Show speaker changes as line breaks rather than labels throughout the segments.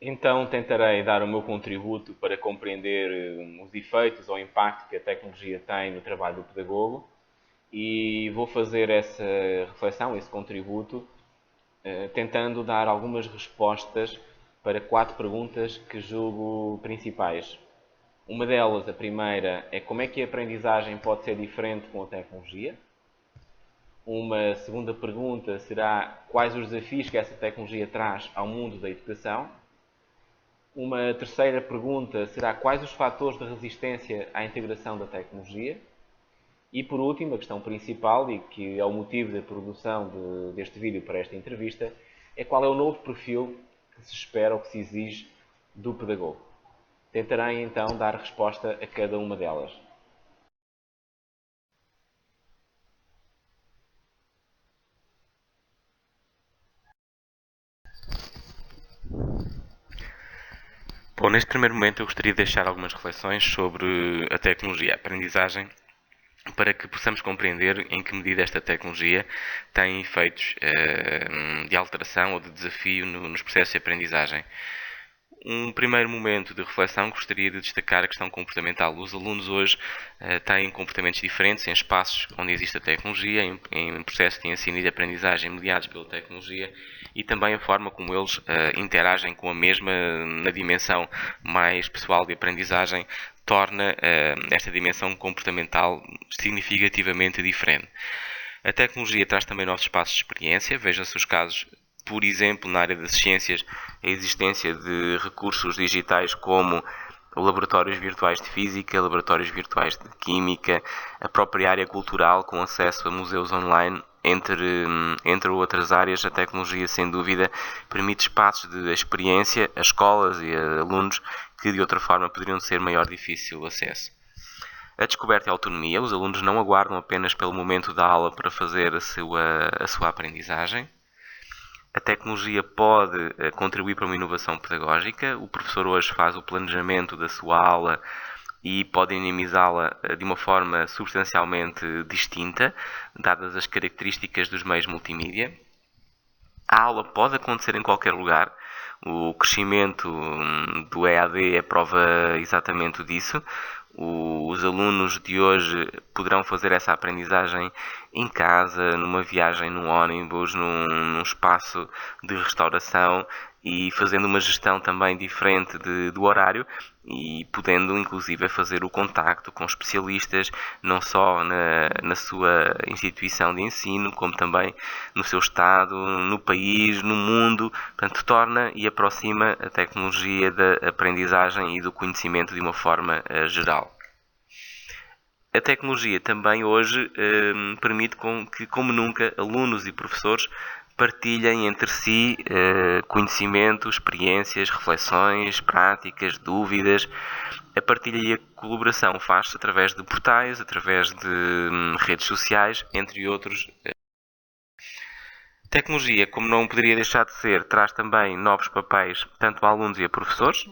Então tentarei dar o meu contributo para compreender os efeitos ou o impacto que a tecnologia tem no trabalho do pedagogo e vou fazer essa reflexão, esse contributo, tentando dar algumas respostas para quatro perguntas que julgo principais. Uma delas, a primeira, é como é que a aprendizagem pode ser diferente com a tecnologia. Uma segunda pergunta será quais os desafios que essa tecnologia traz ao mundo da educação. Uma terceira pergunta será quais os fatores de resistência à integração da tecnologia. E por último, a questão principal, e que é o motivo da produção deste vídeo para esta entrevista, é qual é o novo perfil que se espera ou que se exige do pedagogo. Tentarei então dar resposta a cada uma delas. Bom, neste primeiro momento eu gostaria de deixar algumas reflexões sobre a tecnologia, a aprendizagem, para que possamos compreender em que medida esta tecnologia tem efeitos de alteração ou de desafio nos processos de aprendizagem. Um primeiro momento de reflexão, gostaria de destacar a questão comportamental. Os alunos hoje têm comportamentos diferentes em espaços onde existe a tecnologia, em processos de ensino e de aprendizagem mediados pela tecnologia e também a forma como eles interagem com a mesma na dimensão mais pessoal de aprendizagem torna esta dimensão comportamental significativamente diferente. A tecnologia traz também novos espaços de experiência, veja-se os casos, por exemplo, na área das ciências, a existência de recursos digitais como laboratórios virtuais de física, laboratórios virtuais de química, a própria área cultural com acesso a museus online, entre outras áreas. A tecnologia, sem dúvida, permite espaços de experiência a escolas e a alunos que de outra forma poderiam ser maior difícil acesso. A descoberta e a autonomia. Os alunos não aguardam apenas pelo momento da aula para fazer a sua aprendizagem. A tecnologia pode contribuir para uma inovação pedagógica. O professor hoje faz o planejamento da sua aula e pode dinamizá-la de uma forma substancialmente distinta, dadas as características dos meios multimídia. A aula pode acontecer em qualquer lugar. O crescimento do EAD é prova exatamente disso. Os alunos de hoje poderão fazer essa aprendizagem em casa, numa viagem num ônibus, num espaço de restauração e fazendo uma gestão também diferente do horário e podendo inclusive fazer o contacto com especialistas, não só na sua instituição de ensino, como também no seu estado, no país, no mundo. Portanto, torna e aproxima a tecnologia da aprendizagem e do conhecimento de uma forma geral. A tecnologia também hoje permite que, como nunca, alunos e professores partilhem entre si conhecimentos, experiências, reflexões, práticas, dúvidas. A partilha e a colaboração faz-se através de portais, através de redes sociais, entre outros. A tecnologia, como não poderia deixar de ser, traz também novos papéis tanto a alunos e a professores.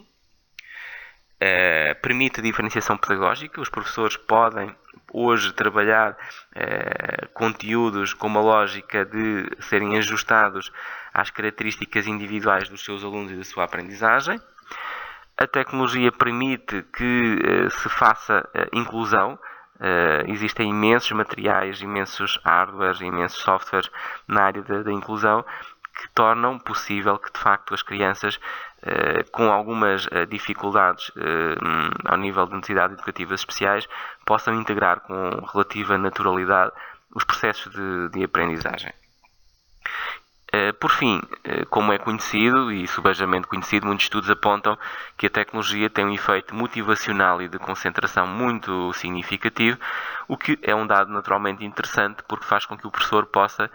Permite a diferenciação pedagógica. Os professores podem hoje trabalhar conteúdos com uma lógica de serem ajustados às características individuais dos seus alunos e da sua aprendizagem. A tecnologia permite que se faça inclusão. Existem imensos materiais, imensos hardwares, imensos softwares na área da inclusão que tornam possível que de facto as crianças com algumas dificuldades ao nível de necessidades educativas especiais possam integrar com relativa naturalidade os processos de aprendizagem. Por fim, como é conhecido e subejamente conhecido, muitos estudos apontam que a tecnologia tem um efeito motivacional e de concentração muito significativo, o que é um dado naturalmente interessante porque faz com que o professor possa,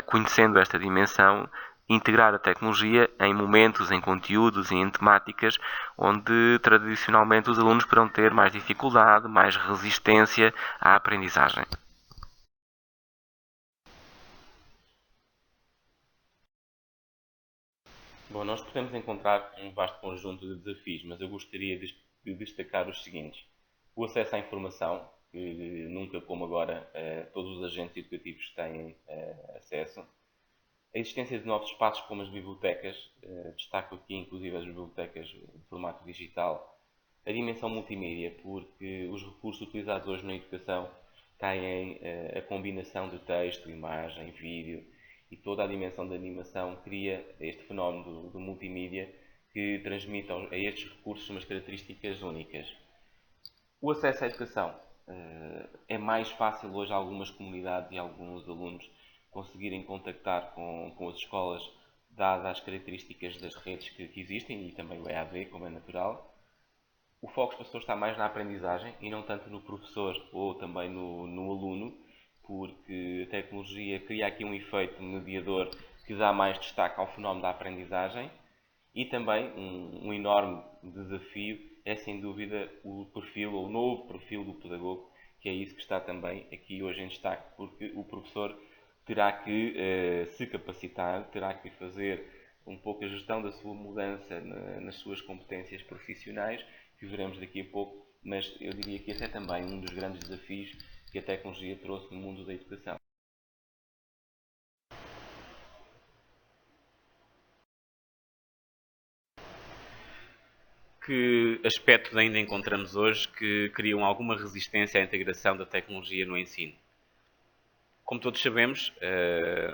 conhecendo esta dimensão, integrar a tecnologia em momentos, em conteúdos e em temáticas onde tradicionalmente os alunos poderão ter mais dificuldade, mais resistência à aprendizagem. Bom, nós podemos encontrar um vasto conjunto de desafios, mas eu gostaria de destacar os seguintes. O acesso à informação, que nunca como agora todos os agentes educativos têm acesso. A existência de novos espaços como as bibliotecas, destaco aqui inclusive as bibliotecas de formato digital, a dimensão multimídia, porque os recursos utilizados hoje na educação têm a combinação de texto, imagem, vídeo e toda a dimensão da animação cria este fenómeno do multimídia que transmite a estes recursos umas características únicas. O acesso à educação. É mais fácil hoje algumas comunidades e alguns alunos conseguirem contactar com as escolas, dadas as características das redes que existem e também o EAD, como é natural. O foco passou a estar mais na aprendizagem e não tanto no professor ou também no aluno, porque a tecnologia cria aqui um efeito mediador que dá mais destaque ao fenómeno da aprendizagem e também um enorme desafio é sem dúvida o perfil ou o novo perfil do pedagogo, que é isso que está também aqui hoje em destaque, porque o professor terá que se capacitar, terá que fazer um pouco a gestão da sua mudança nas suas competências profissionais, que veremos daqui a pouco, mas eu diria que esse é também um dos grandes desafios que a tecnologia trouxe no mundo da educação. Que aspectos ainda encontramos hoje que criam alguma resistência à integração da tecnologia no ensino? Como todos sabemos,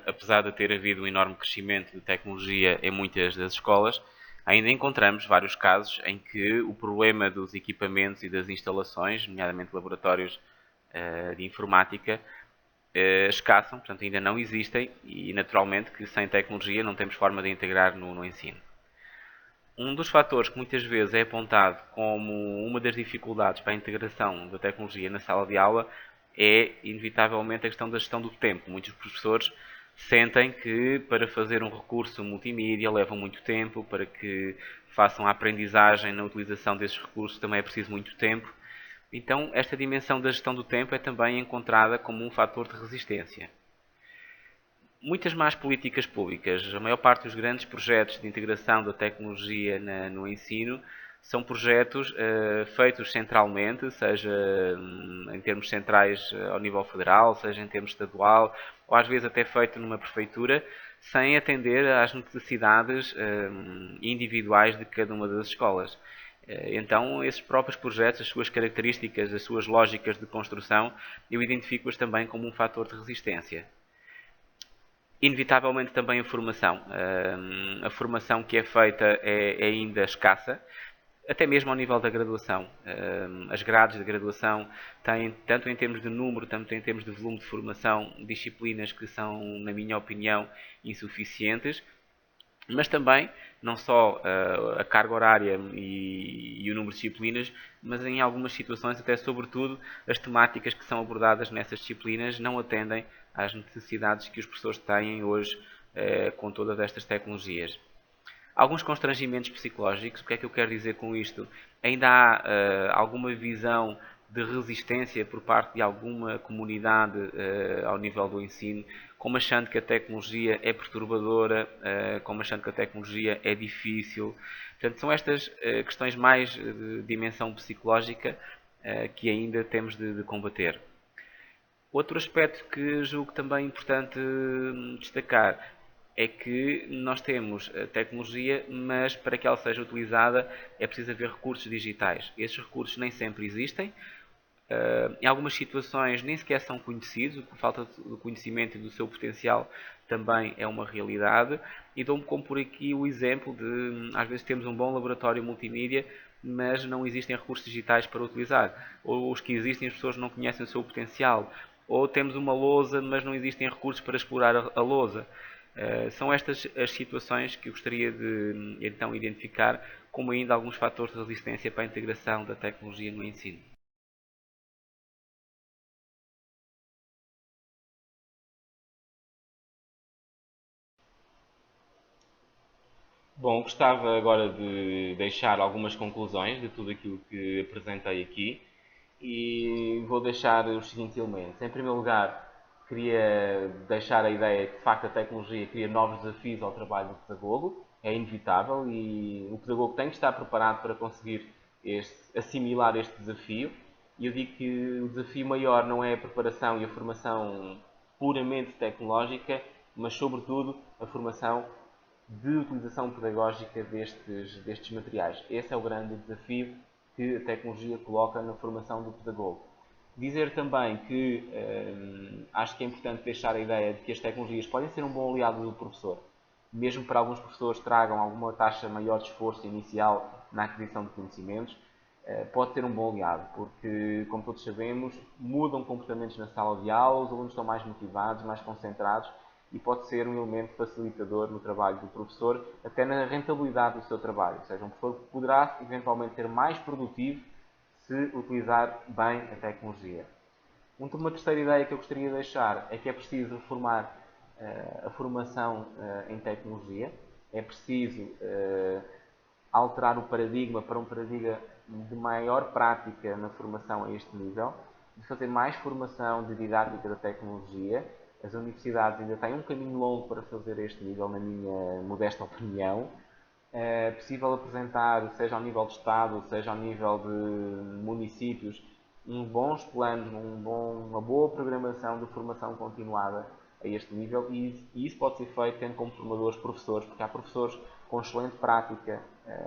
apesar de ter havido um enorme crescimento de tecnologia em muitas das escolas, ainda encontramos vários casos em que o problema dos equipamentos e das instalações, nomeadamente laboratórios de informática, escassam, portanto ainda não existem e naturalmente que sem tecnologia não temos forma de integrar no ensino. Um dos fatores que muitas vezes é apontado como uma das dificuldades para a integração da tecnologia na sala de aula é, inevitavelmente, a questão da gestão do tempo. Muitos professores sentem que para fazer um recurso multimídia levam muito tempo, para que façam a aprendizagem na utilização desses recursos também é preciso muito tempo. Então, esta dimensão da gestão do tempo é também encontrada como um fator de resistência. Muitas más políticas públicas, a maior parte dos grandes projetos de integração da tecnologia no ensino são projetos feitos centralmente, seja em termos centrais ao nível federal, seja em termos estadual, ou às vezes até feito numa prefeitura, sem atender às necessidades individuais de cada uma das escolas. Então, esses próprios projetos, as suas características, as suas lógicas de construção, eu identifico-as também como um fator de resistência. Inevitavelmente também a formação. A formação que é feita é ainda escassa, até mesmo ao nível da graduação. As grades de graduação têm, tanto em termos de número, tanto em termos de volume de formação, disciplinas que são, na minha opinião, insuficientes, mas também não só a carga horária e o número de disciplinas, mas em algumas situações, até sobretudo, as temáticas que são abordadas nessas disciplinas não atendem às necessidades que os professores têm hoje com todas estas tecnologias. Alguns constrangimentos psicológicos, o que é que eu quero dizer com isto? Ainda há alguma visão de resistência por parte de alguma comunidade ao nível do ensino, como achando que a tecnologia é perturbadora, como achando que a tecnologia é difícil. Portanto, são estas questões mais de dimensão psicológica que ainda temos de combater. Outro aspecto que julgo também importante destacar é que nós temos a tecnologia, mas para que ela seja utilizada é preciso haver recursos digitais. Esses recursos nem sempre existem. Em algumas situações nem sequer são conhecidos, a falta de conhecimento e do seu potencial também é uma realidade. E dou-me como por aqui o exemplo de, às vezes temos um bom laboratório multimídia, mas não existem recursos digitais para utilizar. Ou os que existem as pessoas não conhecem o seu potencial. Ou temos uma lousa, mas não existem recursos para explorar a lousa. São estas as situações que eu gostaria de então identificar como ainda alguns fatores de resistência para a integração da tecnologia no ensino. Bom, gostava agora de deixar algumas conclusões de tudo aquilo que apresentei aqui e vou deixar os seguintes elementos. Em primeiro lugar, queria deixar a ideia que de facto a tecnologia cria novos desafios ao trabalho do pedagogo, é inevitável e o pedagogo tem que estar preparado para conseguir assimilar este desafio. E eu digo que o desafio maior não é a preparação e a formação puramente tecnológica,
mas sobretudo a formação de utilização pedagógica destes materiais. Esse é o grande desafio que a tecnologia coloca na formação do pedagogo. Dizer também que acho que é importante deixar a ideia de que as tecnologias podem ser um bom aliado do professor, mesmo para alguns professores tragam alguma taxa maior de esforço inicial na aquisição de conhecimentos, pode ser um bom aliado, porque, como todos sabemos, mudam comportamentos na sala de aula, os alunos estão mais motivados, mais concentrados e pode ser um elemento facilitador no trabalho do professor, até na rentabilidade do seu trabalho. Ou seja, um professor poderá eventualmente ser mais produtivo se utilizar bem a tecnologia. Uma terceira ideia que eu gostaria de deixar é que é preciso reformar a formação em tecnologia. É preciso alterar o paradigma para um paradigma de maior prática na formação a este nível, de fazer mais formação de didática da tecnologia. As universidades ainda têm um caminho longo para fazer este nível, na minha modesta opinião. É possível apresentar, seja ao nível de Estado, seja ao nível de municípios, bons planos, uma boa programação de formação continuada a este nível e isso pode ser feito tendo como formadores professores, porque há professores com excelente prática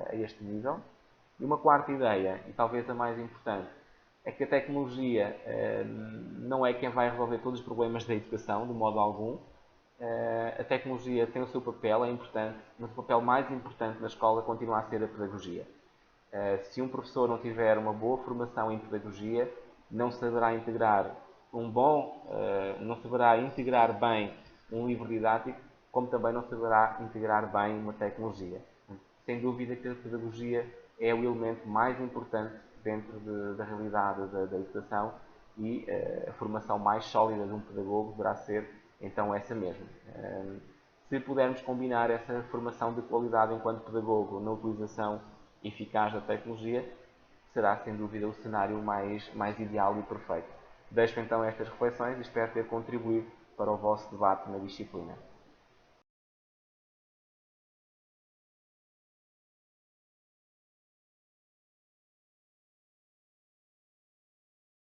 a este nível. E uma quarta ideia, e talvez a mais importante, é que a tecnologia não é quem vai resolver todos os problemas da educação, de modo algum. A tecnologia tem o seu papel, é importante, mas o papel mais importante na escola continua a ser a pedagogia. Se um professor não tiver uma boa formação em pedagogia, não saberá integrar não saberá integrar bem um livro didático, como também não saberá integrar bem uma tecnologia. Sem dúvida que a pedagogia é o elemento mais importante dentro da realidade da educação e a formação mais sólida de um pedagogo deverá ser então essa mesmo. Se pudermos combinar essa formação de qualidade enquanto pedagogo na utilização eficaz da tecnologia, será sem dúvida o cenário mais ideal e perfeito. Deixo então estas reflexões e espero ter contribuído para o vosso debate na disciplina.